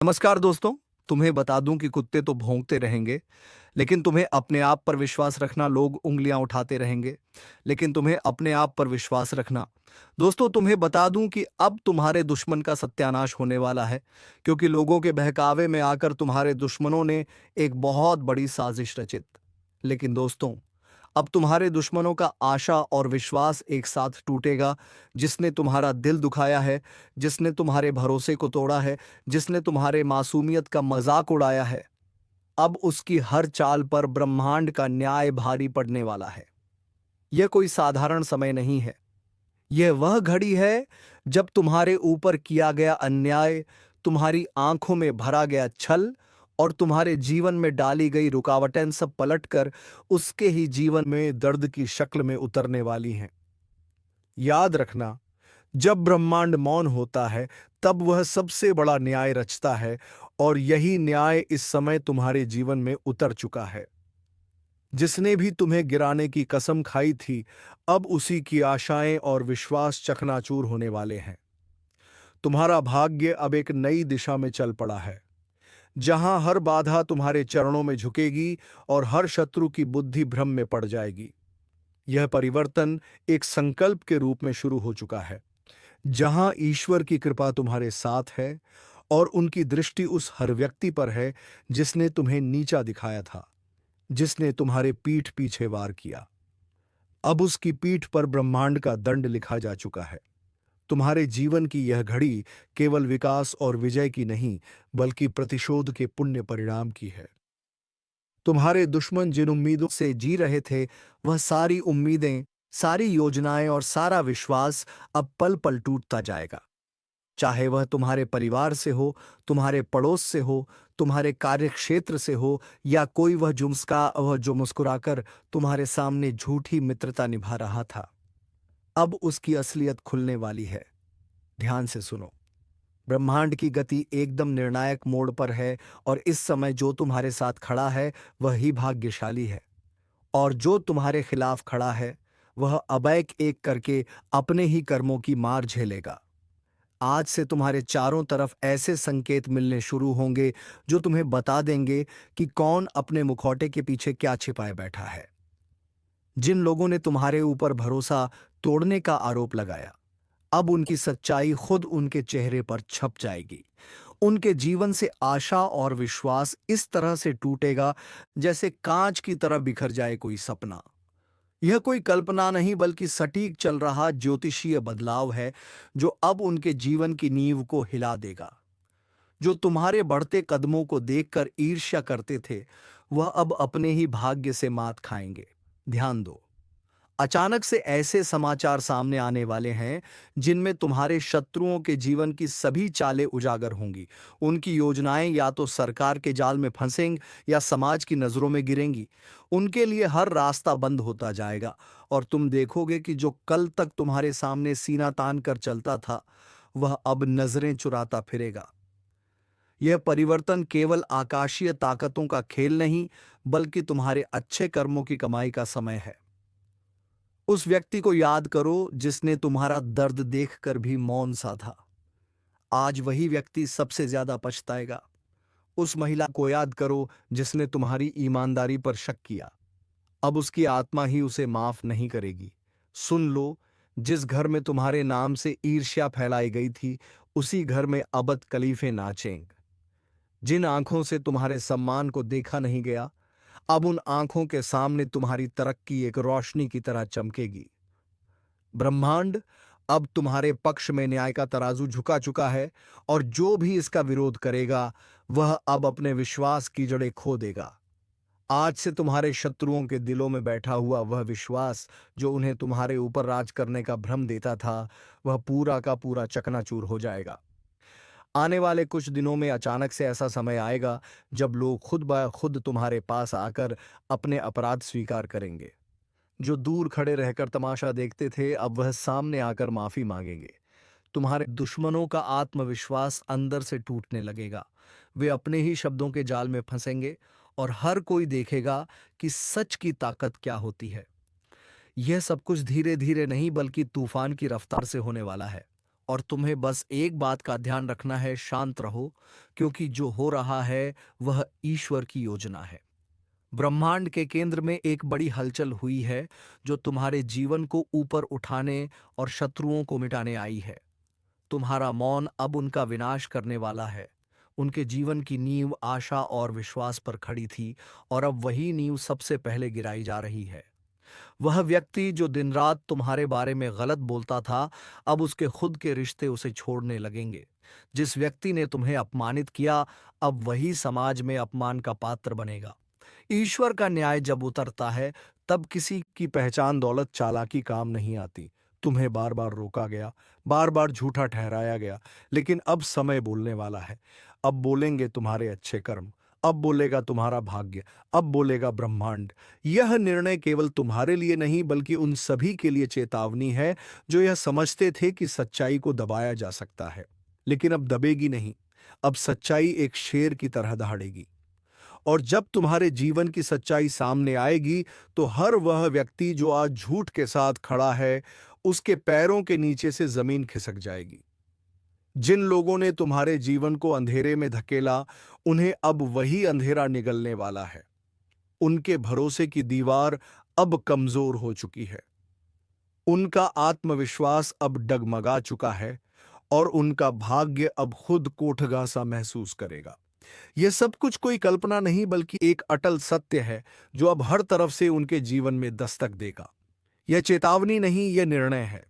नमस्कार दोस्तों। तुम्हें बता दूं कि कुत्ते तो भौंकते रहेंगे, लेकिन तुम्हें अपने आप पर विश्वास रखना। लोग उंगलियां उठाते रहेंगे, लेकिन तुम्हें अपने आप पर विश्वास रखना। दोस्तों, तुम्हें बता दूं कि अब तुम्हारे दुश्मन का सत्यानाश होने वाला है, क्योंकि लोगों के बहकावे में आकर तुम्हारे दुश्मनों ने एक बहुत बड़ी साजिश रचित। लेकिन दोस्तों, अब तुम्हारे दुश्मनों का आशा और विश्वास एक साथ टूटेगा। जिसने तुम्हारा दिल दुखाया है, जिसने तुम्हारे भरोसे को तोड़ा है, जिसने तुम्हारे मासूमियत का मजाक उड़ाया है, अब उसकी हर चाल पर ब्रह्मांड का न्याय भारी पड़ने वाला है। यह कोई साधारण समय नहीं है। यह वह घड़ी है जब तुम्हारे ऊपर किया गया अन्याय, तुम्हारी आंखों में भरा गया छल और तुम्हारे जीवन में डाली गई रुकावटें सब पलटकर उसके ही जीवन में दर्द की शक्ल में उतरने वाली हैं। याद रखना, जब ब्रह्मांड मौन होता है, तब वह सबसे बड़ा न्याय रचता है, और यही न्याय इस समय तुम्हारे जीवन में उतर चुका है। जिसने भी तुम्हें गिराने की कसम खाई थी, अब उसी की आशाएं और विश्वास चकनाचूर होने वाले हैं। तुम्हारा भाग्य अब एक नई दिशा में चल पड़ा है, जहां हर बाधा तुम्हारे चरणों में झुकेगी और हर शत्रु की बुद्धि भ्रम में पड़ जाएगी। यह परिवर्तन एक संकल्प के रूप में शुरू हो चुका है, जहां ईश्वर की कृपा तुम्हारे साथ है और उनकी दृष्टि उस हर व्यक्ति पर है जिसने तुम्हें नीचा दिखाया था, जिसने तुम्हारे पीठ पीछे वार किया। अब उसकी पीठ पर ब्रह्मांड का दंड लिखा जा चुका है। तुम्हारे जीवन की यह घड़ी केवल विकास और विजय की नहीं, बल्कि प्रतिशोध के पुण्य परिणाम की है। तुम्हारे दुश्मन जिन उम्मीदों से जी रहे थे, वह सारी उम्मीदें, सारी योजनाएं और सारा विश्वास अब पल पल टूटता जाएगा। चाहे वह तुम्हारे परिवार से हो, तुम्हारे पड़ोस से हो, तुम्हारे कार्यक्षेत्र से हो, या कोई वह जो मुस्कुराकर तुम्हारे सामने झूठी मित्रता निभा रहा था। अब उसकी असलियत खुलने वाली है। ध्यान से सुनो। ब्रह्मांड की गति एकदम निर्णायक मोड़ पर है, और इस समय जो तुम्हारे साथ खड़ा है वह ही भाग्यशाली है, और जो तुम्हारे खिलाफ खड़ा है वह अब एक करके अपने ही कर्मों की मार झेलेगा। आज से तुम्हारे चारों तरफ ऐसे संकेत मिलने शुरू होंगे जो तुम्हें बता देंगे कि कौन अपने मुखौटे के पीछे क्या छिपाए बैठा है। जिन लोगों ने तुम्हारे ऊपर भरोसा तोड़ने का आरोप लगाया, अब उनकी सच्चाई खुद उनके चेहरे पर छप जाएगी। उनके जीवन से आशा और विश्वास इस तरह से टूटेगा जैसे कांच की तरह बिखर जाए कोई सपना। यह कोई कल्पना नहीं, बल्कि सटीक चल रहा ज्योतिषीय बदलाव है, जो अब उनके जीवन की नींव को हिला देगा। जो तुम्हारे बढ़ते कदमों को देखकर ईर्ष्या करते थे, वह अब अपने ही भाग्य से मात खाएंगे। ध्यान दो। अचानक से ऐसे समाचार सामने आने वाले हैं जिनमें तुम्हारे शत्रुओं के जीवन की सभी चालें उजागर होंगी। उनकी योजनाएं या तो सरकार के जाल में फंसेंगी या समाज की नजरों में गिरेंगी। उनके लिए हर रास्ता बंद होता जाएगा, और तुम देखोगे कि जो कल तक तुम्हारे सामने सीना तान कर चलता था, वह अब नजरें चुराता फिरेगा। यह परिवर्तन केवल आकाशीय ताकतों का खेल नहीं, बल्कि तुम्हारे अच्छे कर्मों की कमाई का समय है। उस व्यक्ति को याद करो जिसने तुम्हारा दर्द देखकर भी मौन सा था। आज वही व्यक्ति सबसे ज्यादा पछताएगा। उस महिला को याद करो जिसने तुम्हारी ईमानदारी पर शक किया। अब उसकी आत्मा ही उसे माफ नहीं करेगी। सुन लो, जिस घर में तुम्हारे नाम से ईर्ष्या फैलाई गई थी, उसी घर में अबद कलीफे नाचेंगे। जिन आंखों से तुम्हारे सम्मान को देखा नहीं गया, अब उन आंखों के सामने तुम्हारी तरक्की एक रोशनी की तरह चमकेगी। ब्रह्मांड अब तुम्हारे पक्ष में न्याय का तराजू झुका चुका है, और जो भी इसका विरोध करेगा वह अब अपने विश्वास की जड़ें खो देगा। आज से तुम्हारे शत्रुओं के दिलों में बैठा हुआ वह विश्वास जो उन्हें तुम्हारे ऊपर राज करने का भ्रम देता था, वह पूरा का पूरा चकनाचूर हो जाएगा। आने वाले कुछ दिनों में अचानक से ऐसा समय आएगा जब लोग खुद ब खुद तुम्हारे पास आकर अपने अपराध स्वीकार करेंगे। जो दूर खड़े रहकर तमाशा देखते थे, अब वह सामने आकर माफी मांगेंगे। तुम्हारे दुश्मनों का आत्मविश्वास अंदर से टूटने लगेगा। वे अपने ही शब्दों के जाल में फंसेंगे, और हर कोई देखेगा कि सच की ताकत क्या होती है। यह सब कुछ धीरे धीरे नहीं, बल्कि तूफान की रफ्तार से होने वाला है। और तुम्हें बस एक बात का ध्यान रखना है, शांत रहो, क्योंकि जो हो रहा है वह ईश्वर की योजना है। ब्रह्मांड के केंद्र में एक बड़ी हलचल हुई है जो तुम्हारे जीवन को ऊपर उठाने और शत्रुओं को मिटाने आई है। तुम्हारा मौन अब उनका विनाश करने वाला है। उनके जीवन की नींव आशा और विश्वास पर खड़ी थी, और अब वही नींव सबसे पहले गिराई जा रही है। वह व्यक्ति जो दिन रात तुम्हारे बारे में गलत बोलता था, अब उसके खुद के रिश्ते उसे छोड़ने लगेंगे। जिस व्यक्ति ने तुम्हें अपमानित किया, अब वही समाज में अपमान का पात्र बनेगा। ईश्वर का न्याय जब उतरता है, तब किसी की पहचान दौलत चालाकी काम नहीं आती। तुम्हें बार बार रोका गया, बार बार झूठा ठहराया गया, लेकिन अब समय बोलने वाला है। अब बोलेंगे तुम्हारे अच्छे कर्म, अब बोलेगा तुम्हारा भाग्य, अब बोलेगा ब्रह्मांड। यह निर्णय केवल तुम्हारे लिए नहीं, बल्कि उन सभी के लिए चेतावनी है जो यह समझते थे कि सच्चाई को दबाया जा सकता है, लेकिन अब दबेगी नहीं। अब सच्चाई एक शेर की तरह दहाड़ेगी। और जब तुम्हारे जीवन की सच्चाई सामने आएगी, तो हर वह व्यक्ति जो आज झूठ के साथ खड़ा है, उसके पैरों के नीचे से जमीन खिसक जाएगी। जिन लोगों ने तुम्हारे जीवन को अंधेरे में धकेला, उन्हें अब वही अंधेरा निगलने वाला है। उनके भरोसे की दीवार अब कमजोर हो चुकी है। उनका आत्मविश्वास अब डगमगा चुका है, और उनका भाग्य अब खुद कोठगा सा महसूस करेगा। यह सब कुछ कोई कल्पना नहीं, बल्कि एक अटल सत्य है जो अब हर तरफ से उनके जीवन में दस्तक देगा। यह चेतावनी नहीं, यह निर्णय है।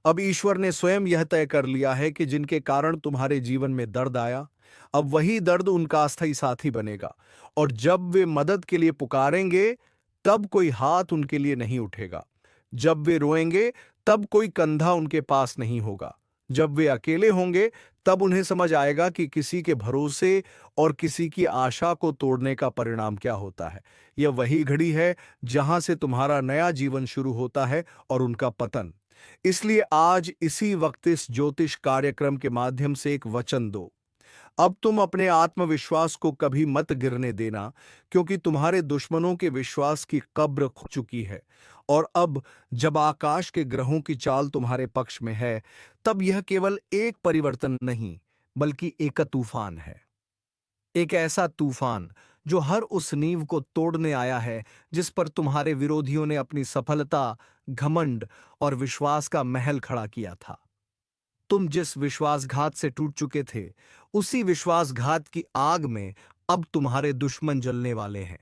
अब ईश्वर ने स्वयं यह तय कर लिया है कि जिनके कारण तुम्हारे जीवन में दर्द आया, अब वही दर्द उनका अस्थायी साथी बनेगा। और जब वे मदद के लिए पुकारेंगे, तब कोई हाथ उनके लिए नहीं उठेगा। जब वे रोएंगे, तब कोई कंधा उनके पास नहीं होगा। जब वे अकेले होंगे, तब उन्हें समझ आएगा कि किसी के भरोसे और किसी की आशा को तोड़ने का परिणाम क्या होता है। यह वही घड़ी है जहां से तुम्हारा नया जीवन शुरू होता है और उनका पतन। इसलिए आज इसी वक्त इस ज्योतिष कार्यक्रम के माध्यम से एक वचन दो। अब तुम अपने आत्मविश्वास को कभी मत गिरने देना, क्योंकि तुम्हारे दुश्मनों के विश्वास की कब्र खो चुकी है। और अब जब आकाश के ग्रहों की चाल तुम्हारे पक्ष में है, तब यह केवल एक परिवर्तन नहीं, बल्कि एक तूफान है। एक ऐसा तूफान जो हर उस नींव को तोड़ने आया है जिस पर तुम्हारे विरोधियों ने अपनी सफलता, घमंड और विश्वास का महल खड़ा किया था। तुम जिस विश्वासघात से टूट चुके थे, उसी विश्वासघात की आग में अब तुम्हारे दुश्मन जलने वाले हैं।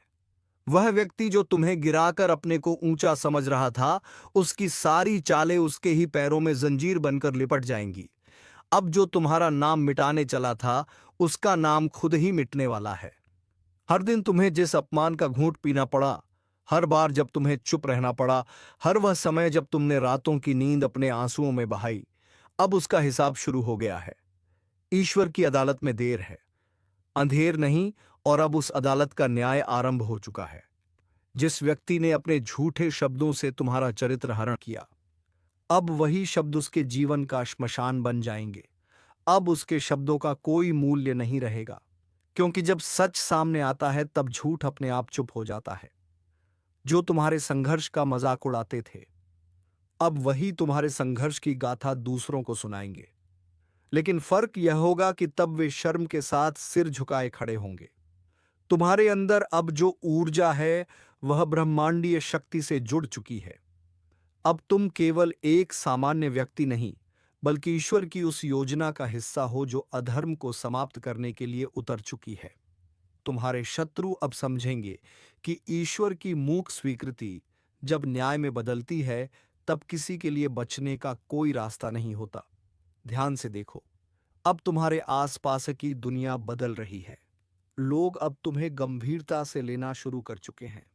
वह व्यक्ति जो तुम्हें गिराकर अपने को ऊंचा समझ रहा था, उसकी सारी चालें उसके ही पैरों में जंजीर बनकर लिपट जाएंगी। अब जो तुम्हारा नाम मिटाने चला था, उसका नाम खुद ही मिटने वाला है। हर दिन तुम्हें जिस अपमान का घूंट पीना पड़ा, हर बार जब तुम्हें चुप रहना पड़ा, हर वह समय जब तुमने रातों की नींद अपने आंसुओं में बहाई, अब उसका हिसाब शुरू हो गया है। ईश्वर की अदालत में देर है, अंधेर नहीं, और अब उस अदालत का न्याय आरंभ हो चुका है। जिस व्यक्ति ने अपने झूठे शब्दों से तुम्हारा चरित्र हरण किया, अब वही शब्द उसके जीवन का श्मशान बन जाएंगे। अब उसके शब्दों का कोई मूल्य नहीं रहेगा, क्योंकि जब सच सामने आता है, तब झूठ अपने आप चुप हो जाता है। जो तुम्हारे संघर्ष का मजाक उड़ाते थे, अब वही तुम्हारे संघर्ष की गाथा दूसरों को सुनाएंगे। लेकिन फर्क यह होगा कि तब वे शर्म के साथ सिर झुकाए खड़े होंगे। तुम्हारे अंदर अब जो ऊर्जा है, वह ब्रह्मांडीय शक्ति से जुड़ चुकी है। अब तुम केवल एक सामान्य व्यक्ति नहीं, बल्कि ईश्वर की उस योजना का हिस्सा हो जो अधर्म को समाप्त करने के लिए उतर चुकी है। तुम्हारे शत्रु अब समझेंगे कि ईश्वर की मूक स्वीकृति जब न्याय में बदलती है, तब किसी के लिए बचने का कोई रास्ता नहीं होता। ध्यान से देखो, अब तुम्हारे आसपास की दुनिया बदल रही है। लोग अब तुम्हें गंभीरता से लेना शुरू कर चुके हैं।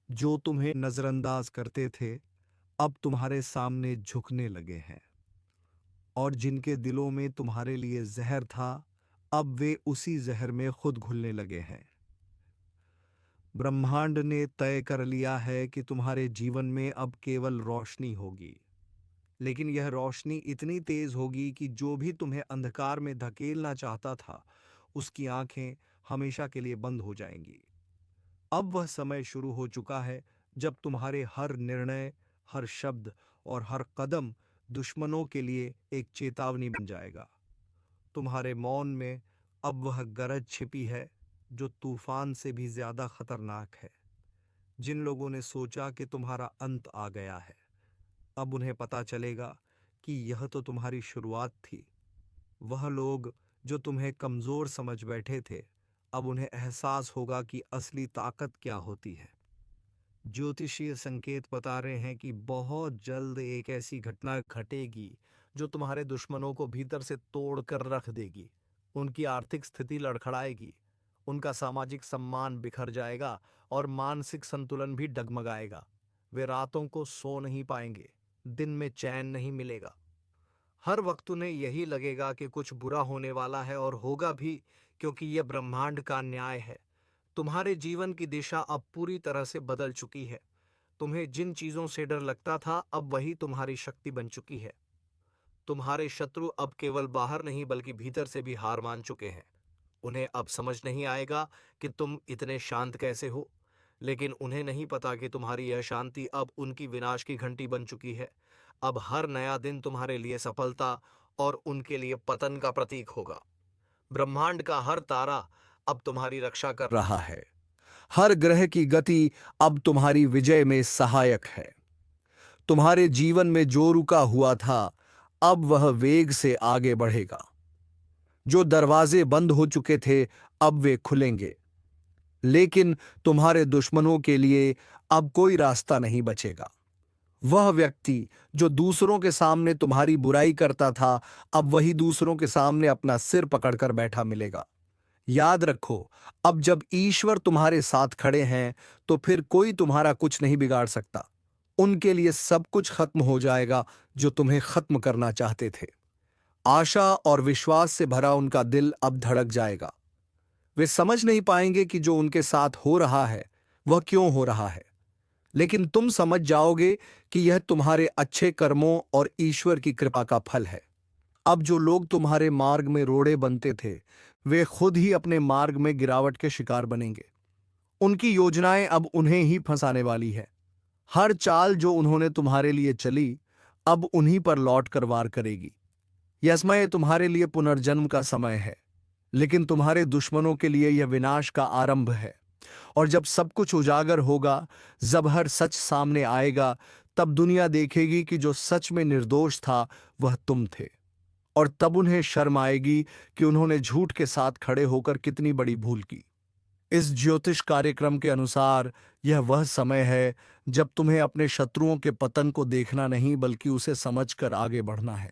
जो तुम्हें नजरअंदाज करते थे, अब तुम्हारे सामने झुकने लगे हैं। और जिनके दिलों में तुम्हारे लिए जहर था, अब वे उसी जहर में खुद घुलने लगे हैं। ब्रह्मांड ने तय कर लिया है कि तुम्हारे जीवन में अब केवल रोशनी होगी, लेकिन यह रोशनी इतनी तेज होगी कि जो भी तुम्हें अंधकार में धकेलना चाहता था, उसकी आंखें हमेशा के लिए बंद हो जाएंगी। अब वह समय शुरू हो चुका है जब तुम्हारे हर निर्णय, हर शब्द और हर कदम दुश्मनों के लिए एक चेतावनी बन जाएगा। तुम्हारे मौन में अब वह गरज छिपी है जो तूफान से भी ज्यादा खतरनाक है। जिन लोगों ने सोचा कि तुम्हारा अंत आ गया है, अब उन्हें पता चलेगा कि यह तो तुम्हारी शुरुआत थी। वह लोग जो तुम्हें कमजोर समझ बैठे थे, अब उन्हें एहसास होगा कि असली ताकत क्या होती है। ज्योतिषीय संकेत बता रहे हैं कि बहुत जल्द एक ऐसी घटना घटेगी जो तुम्हारे दुश्मनों को भीतर से तोड़ कर रख देगी। उनकी आर्थिक स्थिति लड़खड़ाएगी, उनका सामाजिक सम्मान बिखर जाएगा और मानसिक संतुलन भी डगमगाएगा। वे रातों को सो नहीं पाएंगे, दिन में चैन नहीं मिलेगा। हर वक्त उन्हें यही लगेगा कि कुछ बुरा होने वाला है, और होगा भी, क्योंकि यह ब्रह्मांड का न्याय है। तुम्हारे जीवन की दिशा अब पूरी तरह से बदल चुकी है। तुम्हें जिन चीजों से डर लगता था, अब वही तुम्हारी शक्ति बन चुकी है। तुम्हारे शत्रु अब केवल बाहर नहीं बल्कि भीतर से भी हार मान चुके हैं। उन्हें अब समझ नहीं आएगा कि तुम इतने शांत कैसे हो, लेकिन उन्हें नहीं पता कि तुम्हारी यह शांति अब उनकी विनाश की घंटी बन चुकी है। अब हर नया दिन तुम्हारे लिए सफलता और उनके लिए पतन का प्रतीक होगा। ब्रह्मांड का हर तारा अब तुम्हारी रक्षा कर रहा है। हर ग्रह की गति अब तुम्हारी विजय में सहायक है। तुम्हारे जीवन में जो रुका हुआ था, अब वह वेग से आगे बढ़ेगा। जो दरवाजे बंद हो चुके थे, अब वे खुलेंगे। लेकिन तुम्हारे दुश्मनों के लिए अब कोई रास्ता नहीं बचेगा। वह व्यक्ति जो दूसरों के सामने तुम्हारी बुराई करता था, अब वही दूसरों के सामने अपना सिर पकड़कर बैठा मिलेगा। याद रखो, अब जब ईश्वर तुम्हारे साथ खड़े हैं, तो फिर कोई तुम्हारा कुछ नहीं बिगाड़ सकता। उनके लिए सब कुछ खत्म हो जाएगा जो तुम्हें खत्म करना चाहते थे। आशा और विश्वास से भरा उनका दिल अब धड़क जाएगा। वे समझ नहीं पाएंगे कि जो उनके साथ हो रहा है वह क्यों हो रहा है, लेकिन तुम समझ जाओगे कि यह तुम्हारे अच्छे कर्मों और ईश्वर की कृपा का फल है। अब जो लोग तुम्हारे मार्ग में रोड़े बनते थे, वे खुद ही अपने मार्ग में गिरावट के शिकार बनेंगे। उनकी योजनाएं अब उन्हें ही फंसाने वाली है। हर चाल जो उन्होंने तुम्हारे लिए चली, अब उन्हीं पर लौट कर वार करेगी। यह समय तुम्हारे लिए पुनर्जन्म का समय है, लेकिन तुम्हारे दुश्मनों के लिए यह विनाश का आरंभ है। और जब सब कुछ उजागर होगा, जब हर सच सामने आएगा, तब दुनिया देखेगी कि जो सच में निर्दोष था वह तुम थे। और तब उन्हें शर्म आएगी कि उन्होंने झूठ के साथ खड़े होकर कितनी बड़ी भूल की। इस ज्योतिष कार्यक्रम के अनुसार यह वह समय है जब तुम्हें अपने शत्रुओं के पतन को देखना नहीं बल्कि उसे समझकर आगे बढ़ना है।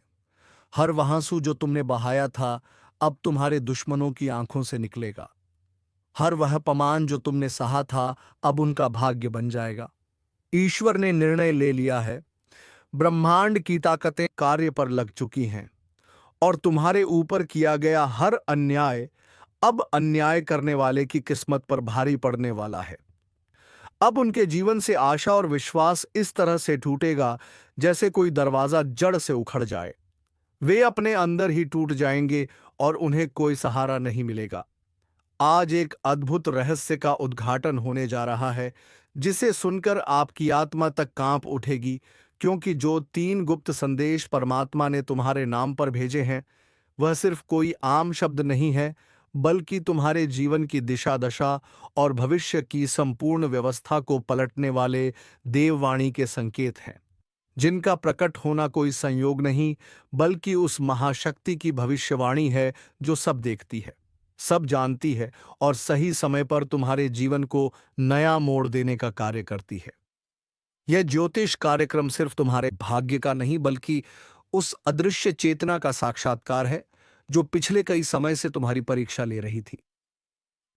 हर वह आंसू जो तुमने बहाया था, अब तुम्हारे दुश्मनों की आंखों से निकलेगा। हर वह अपमान जो तुमने सहा था, अब उनका भाग्य बन जाएगा। ईश्वर ने निर्णय ले लिया है। ब्रह्मांड की ताकतें कार्य पर लग चुकी हैं, और तुम्हारे ऊपर किया गया हर अन्याय अब अन्याय करने वाले की किस्मत पर भारी पड़ने वाला है। अब उनके जीवन से आशा और विश्वास इस तरह से टूटेगा जैसे कोई दरवाजा जड़ से उखड़ जाए। वे अपने अंदर ही टूट जाएंगे और उन्हें कोई सहारा नहीं मिलेगा। आज एक अद्भुत रहस्य का उद्घाटन होने जा रहा है, जिसे सुनकर आपकी आत्मा तक कांप उठेगी, क्योंकि जो 3 गुप्त संदेश परमात्मा ने तुम्हारे नाम पर भेजे हैं, वह सिर्फ कोई आम शब्द नहीं है, बल्कि तुम्हारे जीवन की दिशा दशा और भविष्य की संपूर्ण व्यवस्था को पलटने वाले देववाणी के संकेत हैं, जिनका प्रकट होना कोई संयोग नहीं, बल्कि उस महाशक्ति की भविष्यवाणी है जो सब देखती है, सब जानती है और सही समय पर तुम्हारे जीवन को नया मोड़ देने का कार्य करती है। यह ज्योतिष कार्यक्रम सिर्फ तुम्हारे भाग्य का नहीं बल्कि उस अदृश्य चेतना का साक्षात्कार है जो पिछले कई समय से तुम्हारी परीक्षा ले रही थी।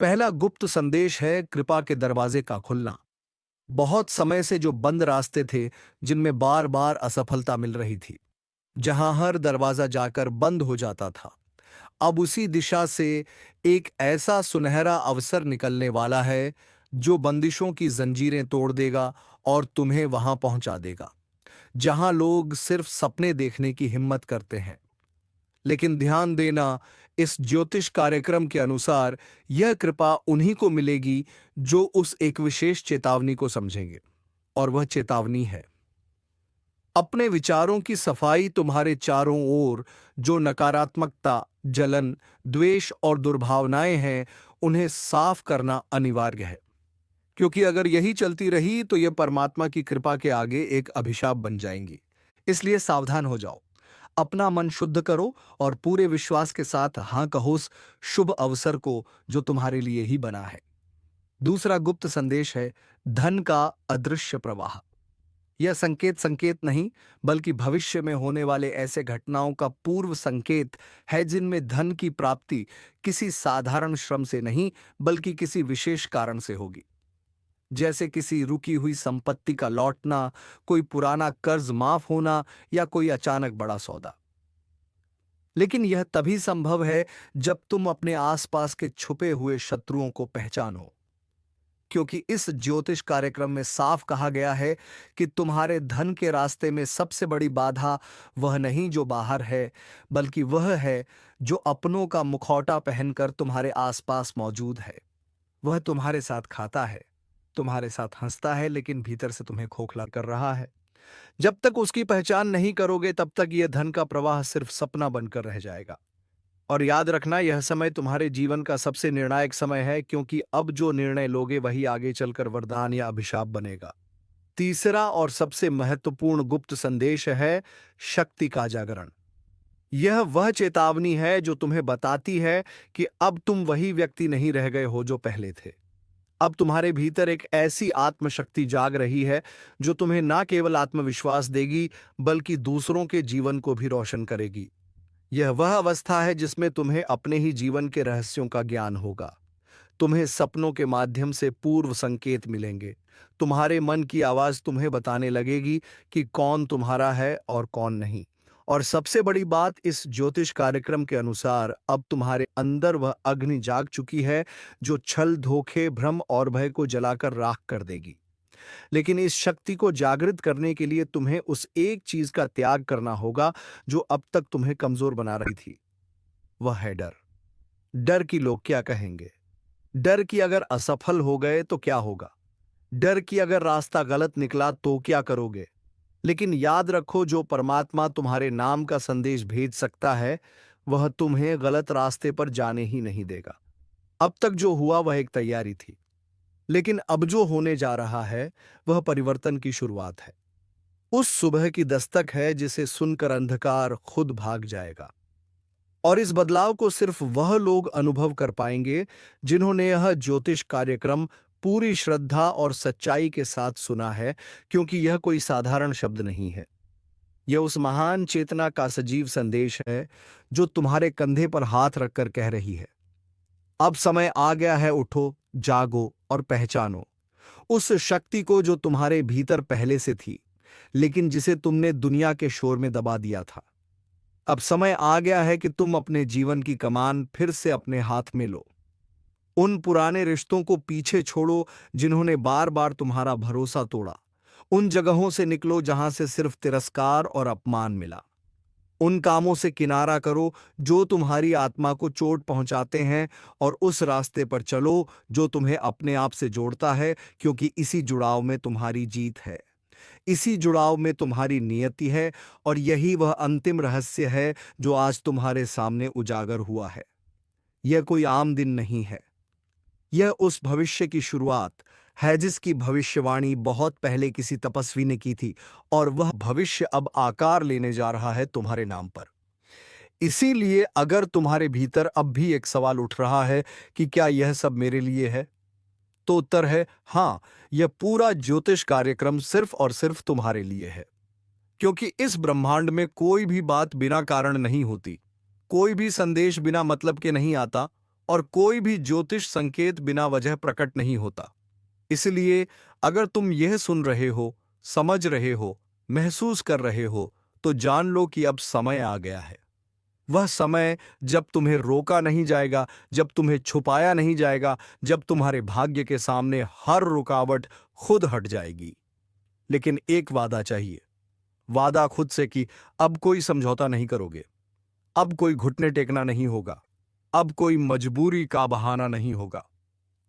पहला गुप्त संदेश है कृपा के दरवाजे का खुलना। बहुत समय से जो बंद रास्ते थे, जिनमें बार बार असफलता मिल रही थी, जहां हर दरवाजा जाकर बंद हो जाता था, अब उसी दिशा से एक ऐसा सुनहरा अवसर निकलने वाला है जो बंदिशों की जंजीरें तोड़ देगा और तुम्हें वहां पहुंचा देगा जहां लोग सिर्फ सपने देखने की हिम्मत करते हैं। लेकिन ध्यान देना, इस ज्योतिष कार्यक्रम के अनुसार यह कृपा उन्हीं को मिलेगी जो उस एक विशेष चेतावनी को समझेंगे, और वह चेतावनी है, अपने विचारों की सफाई, तुम्हारे चारों ओर जो नकारात्मकता, जलन, द्वेष और दुर्भावनाएं हैं, उन्हें साफ करना अनिवार्य है। क्योंकि अगर यही चलती रही तो ये परमात्मा की कृपा के आगे एक अभिशाप बन जाएंगी। इसलिए सावधान हो जाओ, अपना मन शुद्ध करो और पूरे विश्वास के साथ हाँ कहो उस शुभ अवसर को जो तुम्हारे लिए ही बना है। दूसरा गुप्त संदेश है धन का अदृश्य प्रवाह। यह संकेत संकेत नहीं, बल्कि भविष्य में होने वाले ऐसे घटनाओं का पूर्व संकेत है जिनमें धन की प्राप्ति किसी साधारण श्रम से नहीं, बल्कि किसी विशेष कारण से होगी। जैसे किसी रुकी हुई संपत्ति का लौटना, कोई पुराना कर्ज माफ होना या कोई अचानक बड़ा सौदा। लेकिन यह तभी संभव है जब तुम अपने आसपास के छुपे हुए शत्रुओं को पहचानो। क्योंकि इस ज्योतिष कार्यक्रम में साफ कहा गया है कि तुम्हारे धन के रास्ते में सबसे बड़ी बाधा वह नहीं जो बाहर है, बल्कि वह है जो अपनों का मुखौटा पहनकर तुम्हारे आसपास मौजूद है। वह तुम्हारे साथ खाता है, तुम्हारे साथ हंसता है, लेकिन भीतर से तुम्हें खोखला कर रहा है। जब तक उसकी पहचान नहीं करोगे, तब तक यह धन का प्रवाह सिर्फ सपना बनकर रह जाएगा। और याद रखना, यह समय तुम्हारे जीवन का सबसे निर्णायक समय है, क्योंकि अब जो निर्णय लोगे वही आगे चलकर वरदान या अभिशाप बनेगा। तीसरा और सबसे महत्वपूर्ण गुप्त संदेश है शक्ति का जागरण। यह वह चेतावनी है जो तुम्हें बताती है कि अब तुम वही व्यक्ति नहीं रह गए हो जो पहले थे। अब तुम्हारे भीतर एक ऐसी आत्मशक्ति जाग रही है जो तुम्हें ना केवल आत्मविश्वास देगी, बल्कि दूसरों के जीवन को भी रोशन करेगी। यह वह अवस्था है जिसमें तुम्हें अपने ही जीवन के रहस्यों का ज्ञान होगा। तुम्हें सपनों के माध्यम से पूर्व संकेत मिलेंगे। तुम्हारे मन की आवाज तुम्हें बताने लगेगी कि कौन तुम्हारा है और कौन नहीं। और सबसे बड़ी बात, इस ज्योतिष कार्यक्रम के अनुसार अब तुम्हारे अंदर वह अग्नि जाग चुकी है जो छल, धोखे, भ्रम और भय को जलाकर राख कर देगी। लेकिन इस शक्ति को जागृत करने के लिए तुम्हें उस एक चीज का त्याग करना होगा जो अब तक तुम्हें कमजोर बना रही थी। वह है डर। डर कि लोग क्या कहेंगे, डर कि अगर असफल हो गए तो क्या होगा, डर कि अगर रास्ता गलत निकला तो क्या करोगे। लेकिन याद रखो, जो परमात्मा तुम्हारे नाम का संदेश भेज सकता है, वह तुम्हें गलत रास्ते पर जाने ही नहीं देगा। अब तक जो हुआ वह एक तैयारी थी, लेकिन अब जो होने जा रहा है वह परिवर्तन की शुरुआत है। उस सुबह की दस्तक है जिसे सुनकर अंधकार खुद भाग जाएगा। और इस बदलाव को सिर्फ वह लोग अनुभव कर पाएंगे जिन्होंने यह ज्योतिष कार्यक्रम पूरी श्रद्धा और सच्चाई के साथ सुना है, क्योंकि यह कोई साधारण शब्द नहीं है। यह उस महान चेतना का सजीव संदेश है जो तुम्हारे कंधे पर हाथ रखकर कह रही है, अब समय आ गया है, उठो, जागो और पहचानो उस शक्ति को जो तुम्हारे भीतर पहले से थी, लेकिन जिसे तुमने दुनिया के शोर में दबा दिया था। अब समय आ गया है कि तुम अपने जीवन की कमान फिर से अपने हाथ में लो। उन पुराने रिश्तों को पीछे छोड़ो जिन्होंने बार बार तुम्हारा भरोसा तोड़ा। उन जगहों से निकलो जहां से सिर्फ तिरस्कार और अपमान मिला। उन कामों से किनारा करो जो तुम्हारी आत्मा को चोट पहुंचाते हैं, और उस रास्ते पर चलो जो तुम्हें अपने आप से जोड़ता है, क्योंकि इसी जुड़ाव में तुम्हारी जीत है, इसी जुड़ाव में तुम्हारी नियति है। और यही वह अंतिम रहस्य है जो आज तुम्हारे सामने उजागर हुआ है। यह कोई आम दिन नहीं है, यह उस भविष्य की शुरुआत है जिसकी भविष्यवाणी बहुत पहले किसी तपस्वी ने की थी, और वह भविष्य अब आकार लेने जा रहा है तुम्हारे नाम पर। इसीलिए अगर तुम्हारे भीतर अब भी एक सवाल उठ रहा है कि क्या यह सब मेरे लिए है, तो उत्तर है हाँ, यह पूरा ज्योतिष कार्यक्रम सिर्फ और सिर्फ तुम्हारे लिए है। क्योंकि इस ब्रह्मांड में कोई भी बात बिना कारण नहीं होती, कोई भी संदेश बिना मतलब के नहीं आता, और कोई भी ज्योतिष संकेत बिना वजह प्रकट नहीं होता। इसलिए अगर तुम यह सुन रहे हो, समझ रहे हो, महसूस कर रहे हो, तो जान लो कि अब समय आ गया है। वह समय जब तुम्हें रोका नहीं जाएगा, जब तुम्हें छुपाया नहीं जाएगा, जब तुम्हारे भाग्य के सामने हर रुकावट खुद हट जाएगी। लेकिन एक वादा चाहिए, वादा खुद से कि अब कोई समझौता नहीं करोगे, अब कोई घुटने टेकना नहीं होगा, अब कोई मजबूरी का बहाना नहीं होगा।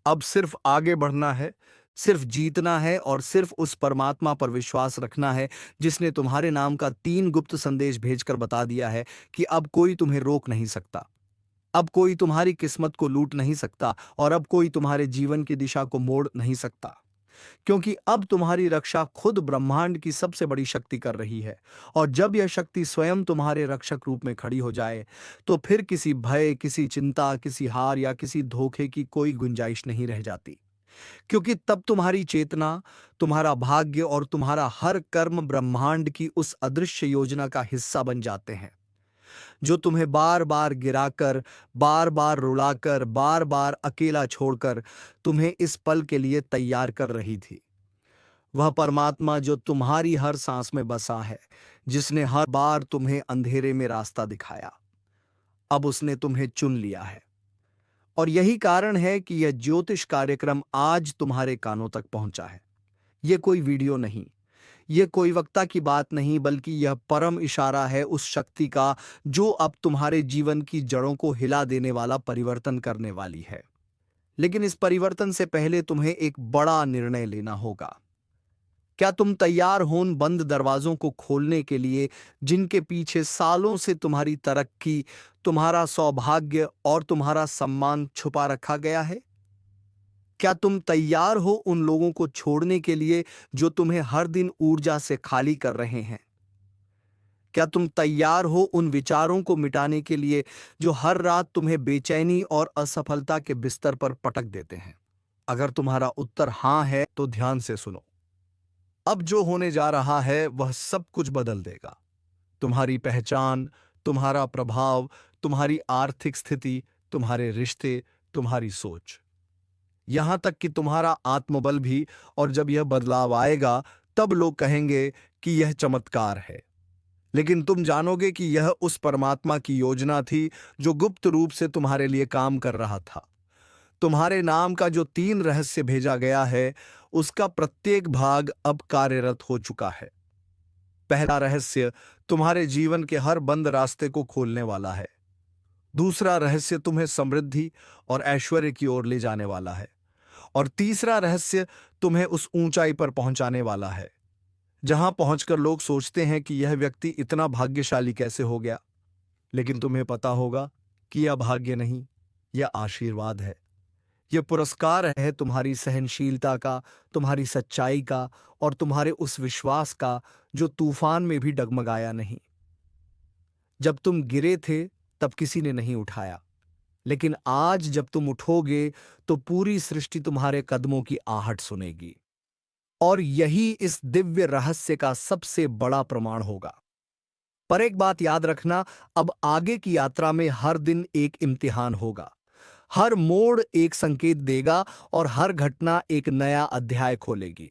अब सिर्फ आगे बढ़ना है, सिर्फ जीतना है और सिर्फ उस परमात्मा पर विश्वास रखना है जिसने तुम्हारे नाम का 3 गुप्त संदेश भेजकर बता दिया है कि अब कोई तुम्हें रोक नहीं सकता, अब कोई तुम्हारी किस्मत को लूट नहीं सकता और अब कोई तुम्हारे जीवन की दिशा को मोड़ नहीं सकता, क्योंकि अब तुम्हारी रक्षा खुद ब्रह्मांड की सबसे बड़ी शक्ति कर रही है। और जब यह शक्ति स्वयं तुम्हारे रक्षक रूप में खड़ी हो जाए तो फिर किसी भय, किसी चिंता, किसी हार या किसी धोखे की कोई गुंजाइश नहीं रह जाती, क्योंकि तब तुम्हारी चेतना, तुम्हारा भाग्य और तुम्हारा हर कर्म ब्रह्मांड की उस अदृश्य योजना का हिस्सा बन जाते हैं जो तुम्हें बार बार गिराकर, बार बार रुलाकर, बार बार अकेला छोड़कर तुम्हें इस पल के लिए तैयार कर रही थी। वह परमात्मा जो तुम्हारी हर सांस में बसा है, जिसने हर बार तुम्हें अंधेरे में रास्ता दिखाया, अब उसने तुम्हें चुन लिया है। और यही कारण है कि यह ज्योतिष कार्यक्रम आज तुम्हारे कानों तक पहुंचा है। यह कोई वीडियो नहीं, यह कोई वक्ता की बात नहीं, बल्कि यह परम इशारा है उस शक्ति का जो अब तुम्हारे जीवन की जड़ों को हिला देने वाला परिवर्तन करने वाली है। लेकिन इस परिवर्तन से पहले तुम्हें एक बड़ा निर्णय लेना होगा। क्या तुम तैयार हो उन बंद दरवाजों को खोलने के लिए जिनके पीछे सालों से तुम्हारी तरक्की, तुम्हारा सौभाग्य और तुम्हारा सम्मान छुपा रखा गया है? क्या तुम तैयार हो उन लोगों को छोड़ने के लिए जो तुम्हें हर दिन ऊर्जा से खाली कर रहे हैं? क्या तुम तैयार हो उन विचारों को मिटाने के लिए जो हर रात तुम्हें बेचैनी और असफलता के बिस्तर पर पटक देते हैं? अगर तुम्हारा उत्तर हाँ है तो ध्यान से सुनो। अब जो होने जा रहा है वह सब कुछ बदल देगा। तुम्हारी पहचान, तुम्हारा प्रभाव, तुम्हारी आर्थिक स्थिति, तुम्हारे रिश्ते, तुम्हारी सोच, यहां तक कि तुम्हारा आत्मबल भी। और जब यह बदलाव आएगा तब लोग कहेंगे कि यह चमत्कार है, लेकिन तुम जानोगे कि यह उस परमात्मा की योजना थी जो गुप्त रूप से तुम्हारे लिए काम कर रहा था। तुम्हारे नाम का जो 3 रहस्य भेजा गया है, उसका प्रत्येक भाग अब कार्यरत हो चुका है। पहला रहस्य तुम्हारे जीवन के हर बंद रास्ते को खोलने वाला है। दूसरा रहस्य तुम्हें समृद्धि और ऐश्वर्य की ओर ले जाने वाला है। और तीसरा रहस्य तुम्हें उस ऊंचाई पर पहुंचाने वाला है जहां पहुंचकर लोग सोचते हैं कि यह व्यक्ति इतना भाग्यशाली कैसे हो गया। लेकिन तुम्हें पता होगा कि यह भाग्य नहीं, यह आशीर्वाद है। यह पुरस्कार है तुम्हारी सहनशीलता का, तुम्हारी सच्चाई का और तुम्हारे उस विश्वास का जो तूफान में भी डगमगाया नहीं। जब तुम गिरे थे तब किसी ने नहीं उठाया, लेकिन आज जब तुम उठोगे तो पूरी सृष्टि तुम्हारे कदमों की आहट सुनेगी। और यही इस दिव्य रहस्य का सबसे बड़ा प्रमाण होगा। पर एक बात याद रखना, अब आगे की यात्रा में हर दिन एक इम्तिहान होगा। हर मोड़ एक संकेत देगा और हर घटना एक नया अध्याय खोलेगी।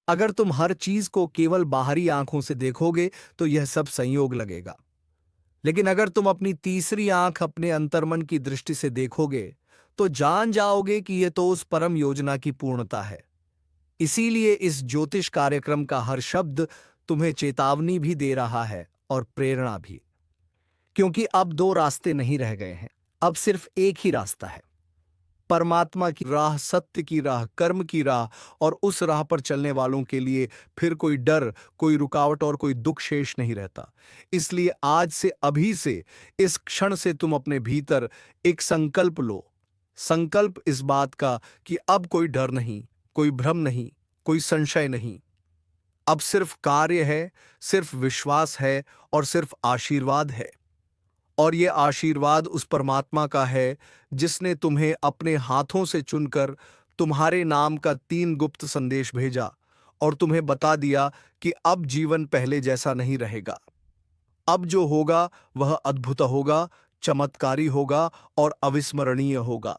अगर तुम हर चीज को केवल बाहरी आंखों से देखोगे तो यह सब संयोग लगेगा, लेकिन अगर तुम अपनी तीसरी आंख, अपने अंतर्मन की दृष्टि से देखोगे तो जान जाओगे कि यह तो उस परम योजना की पूर्णता है। इसीलिए इस ज्योतिष कार्यक्रम का हर शब्द तुम्हें चेतावनी भी दे रहा है और प्रेरणा भी, क्योंकि अब 2 रास्ते नहीं रह गए हैं, अब सिर्फ एक ही रास्ता है। परमात्मा की राह, सत्य की राह, कर्म की राह, और उस राह पर चलने वालों के लिए फिर कोई डर, कोई रुकावट और कोई दुख शेष नहीं रहता। इसलिए आज से, अभी से, इस क्षण से तुम अपने भीतर एक संकल्प लो। संकल्प इस बात का कि अब कोई डर नहीं, कोई भ्रम नहीं, कोई संशय नहीं। अब सिर्फ कार्य है, सिर्फ विश्वास है और सिर्फ आशीर्वाद है। और ये आशीर्वाद उस परमात्मा का है जिसने तुम्हें अपने हाथों से चुनकर तुम्हारे नाम का 3 गुप्त संदेश भेजा और तुम्हें बता दिया कि अब जीवन पहले जैसा नहीं रहेगा। अब जो होगा वह अद्भुत होगा, चमत्कारी होगा और अविस्मरणीय होगा।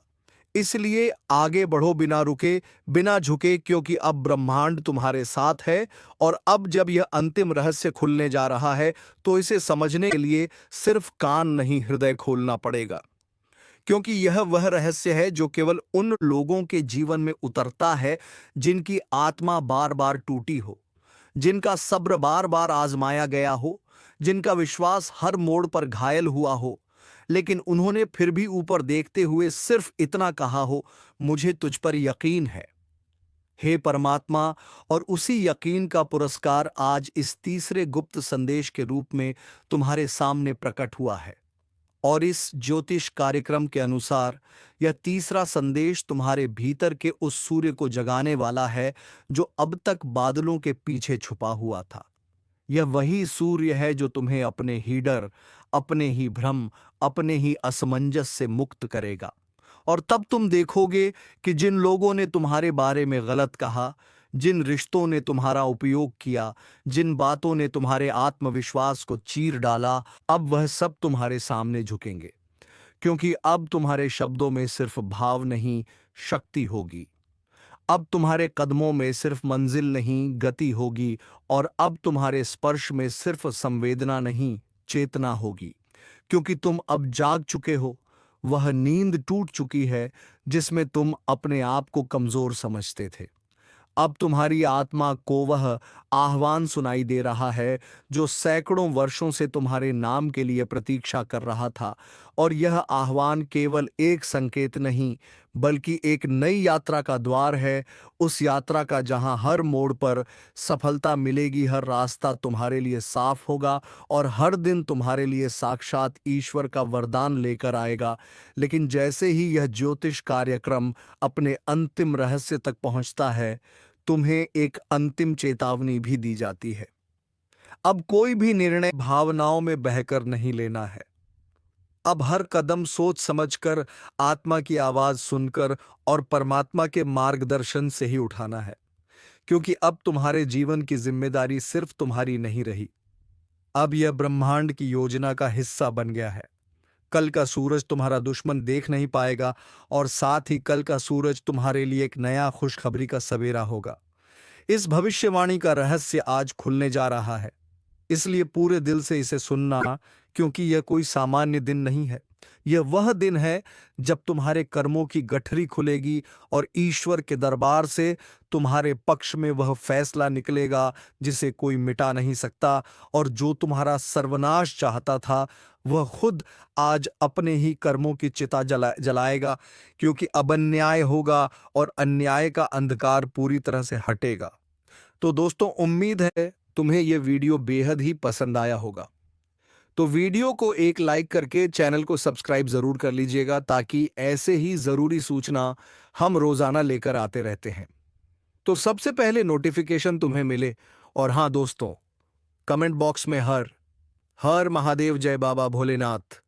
इसलिए आगे बढ़ो बिना रुके, बिना झुके, क्योंकि अब ब्रह्मांड तुम्हारे साथ है। और अब जब यह अंतिम रहस्य खुलने जा रहा है तो इसे समझने के लिए सिर्फ कान नहीं, हृदय खोलना पड़ेगा, क्योंकि यह वह रहस्य है जो केवल उन लोगों के जीवन में उतरता है जिनकी आत्मा बार बार टूटी हो, जिनका सब्र बार बार आजमाया गया हो, जिनका विश्वास हर मोड़ पर घायल हुआ हो, लेकिन उन्होंने फिर भी ऊपर देखते हुए सिर्फ इतना कहा हो, मुझे तुझ पर यकीन है। हे परमात्मा, और उसी यकीन का पुरस्कार आज इस तीसरे गुप्त संदेश के रूप में तुम्हारे सामने प्रकट हुआ है। और इस ज्योतिष कार्यक्रम के अनुसार यह तीसरा संदेश तुम्हारे भीतर के उस सूर्य को जगाने वाला है जो अब तक बादलों के पीछे छुपा हुआ था। यह वही सूर्य है जो तुम्हें अपने ही डर, अपने ही भ्रम, अपने ही असमंजस से मुक्त करेगा। और तब तुम देखोगे कि जिन लोगों ने तुम्हारे बारे में गलत कहा, जिन रिश्तों ने तुम्हारा उपयोग किया, जिन बातों ने तुम्हारे आत्मविश्वास को चीर डाला, अब वह सब तुम्हारे सामने झुकेंगे, क्योंकि अब तुम्हारे शब्दों में सिर्फ भाव नहीं, शक्ति होगी। अब तुम्हारे कदमों में सिर्फ मंजिल नहीं, गति होगी। और अब तुम्हारे स्पर्श में सिर्फ संवेदना नहीं, चेतना होगी, क्योंकि तुम अब जाग चुके हो। वह नींद टूट चुकी है जिसमें तुम अपने आप को कमजोर समझते थे। अब तुम्हारी आत्मा को वह आह्वान सुनाई दे रहा है जो सैकड़ों वर्षों से तुम्हारे नाम के लिए प्रतीक्षा कर रहा था। और यह आह्वान केवल एक संकेत नहीं, बल्कि एक नई यात्रा का द्वार है। उस यात्रा का जहां हर मोड़ पर सफलता मिलेगी, हर रास्ता तुम्हारे लिए साफ होगा और हर दिन तुम्हारे लिए साक्षात ईश्वर का वरदान लेकर आएगा। लेकिन जैसे ही यह ज्योतिष कार्यक्रम अपने अंतिम रहस्य तक पहुंचता है, तुम्हें एक अंतिम चेतावनी भी दी जाती है। अब कोई भी निर्णय भावनाओं में बहकर नहीं लेना है। अब हर कदम सोच समझकर, आत्मा की आवाज सुनकर और परमात्मा के मार्गदर्शन से ही उठाना है, क्योंकि अब तुम्हारे जीवन की जिम्मेदारी सिर्फ तुम्हारी नहीं रही। अब यह ब्रह्मांड की योजना का हिस्सा बन गया है। कल का सूरज तुम्हारा दुश्मन देख नहीं पाएगा, और साथ ही कल का सूरज तुम्हारे लिए एक नया खुशखबरी का सवेरा होगा। इस भविष्यवाणी का रहस्य आज खुलने जा रहा है, इसलिए पूरे दिल से इसे सुनना, क्योंकि यह कोई सामान्य दिन नहीं है। यह वह दिन है जब तुम्हारे कर्मों की गठरी खुलेगी और ईश्वर के दरबार से तुम्हारे पक्ष में वह फैसला निकलेगा जिसे कोई मिटा नहीं सकता। और जो तुम्हारा सर्वनाश चाहता था, वह खुद आज अपने ही कर्मों की चिता जलाएगा, क्योंकि अब अन्याय होगा और अन्याय का अंधकार पूरी तरह से हटेगा। तो दोस्तों, उम्मीद है तुम्हें यह वीडियो बेहद ही पसंद आया होगा। तो वीडियो को एक लाइक करके चैनल को सब्सक्राइब जरूर कर लीजिएगा, ताकि ऐसे ही जरूरी सूचना हम रोजाना लेकर आते रहते हैं, तो सबसे पहले नोटिफिकेशन तुम्हें मिले। और हाँ दोस्तों, कमेंट बॉक्स में हर हर महादेव, जय बाबा भोलेनाथ,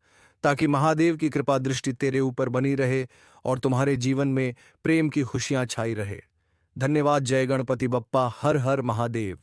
ताकि महादेव की कृपा दृष्टि तेरे ऊपर बनी रहे और तुम्हारे जीवन में प्रेम की खुशियां छाई रहे। धन्यवाद। जय गणपति बप्पा। हर हर महादेव।